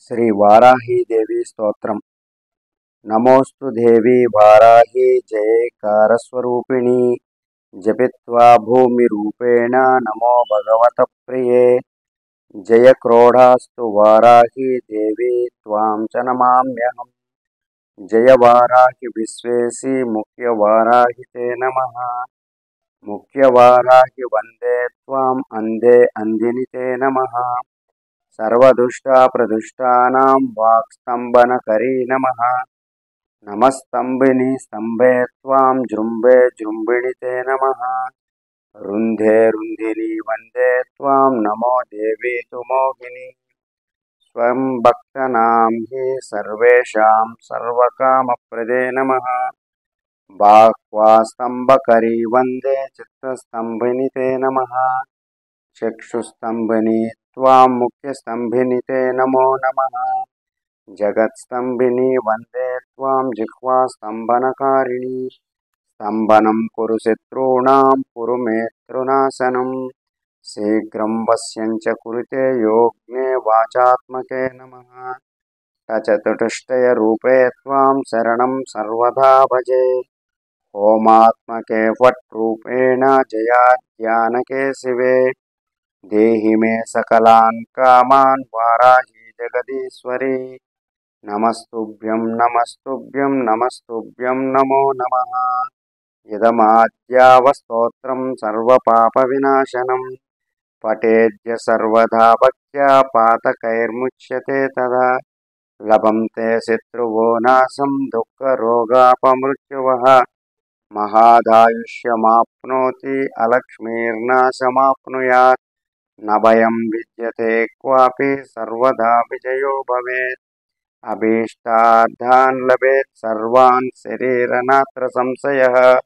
श्री वाराही देवी स्तोत्रम। नमोस्तु देवी वाराही जयकारस्वरूपिणी जपित्वा भूमिरूपेण नमो भगवत प्रिये। जय क्रोधास्तु वाराही देवी त्वां च नमाम्यहम्। जय वाराही विश्वेशी मुख्य वाराही ते नमः। मुख्य वाराही वंदे त्वां अंधे अंधिनि ते नमः। सर्वदुष्टा प्रदुष्टानां वाक्स्तंभनकरी नमः। नमस्तंभिनी स्तंभे त्वां जृंभे जृंभिणि ते नमः। रुंधे रुंधिनी वंदे त्वां नमो देवी तु मोहिनी। स्वयं भक्तानां हि सर्वेषां सर्वकामप्रदे नमः। बाह्वास्तंभकरी वंदे चित्तस्तंभिनि ते नमः। चक्षुस्तंभिनी त्वां मुख्यस्तंभिनि ते नमो नमः। जगत्स्तंभिनी वंदे त्वां जिह्वास्तंभनकारिणी। स्तंभनं कुरु शत्रूणां कुरु मे तृणासनं। शीघ्रं वश्यञ्च कुरुते योग्ने वाचात्मके नमः। तचतुष्टयरूपे त्वां शरणं सर्वदा भजे। ओमात्मके फट्रूपेण जयाज्ञानके शिवे। देहि मे सकलान् कामान् वाराही जगदीश्वरी। नमस्तुभ्यं नमस्तुभ्यं नमस्तुभ्यं नमो नमः। इदमाद्यावस्तोत्रं सर्वपापविनाशनं। पठेद्य सर्वदा भक्त्या पातकैर्मुच्यते तदा। लभन्ते शत्रुवो नाशं दुःखरोगापमृत्युवः। महादायुष्यमाप्नोति अलक्ष्मीर्नाशमाप्नुयात्। न भयं विद्यते क्वापि सर्वदा विजयो भवेत्। अभीष्टार्थान् लभेत् सर्वान् शरीरनात्र संशयः।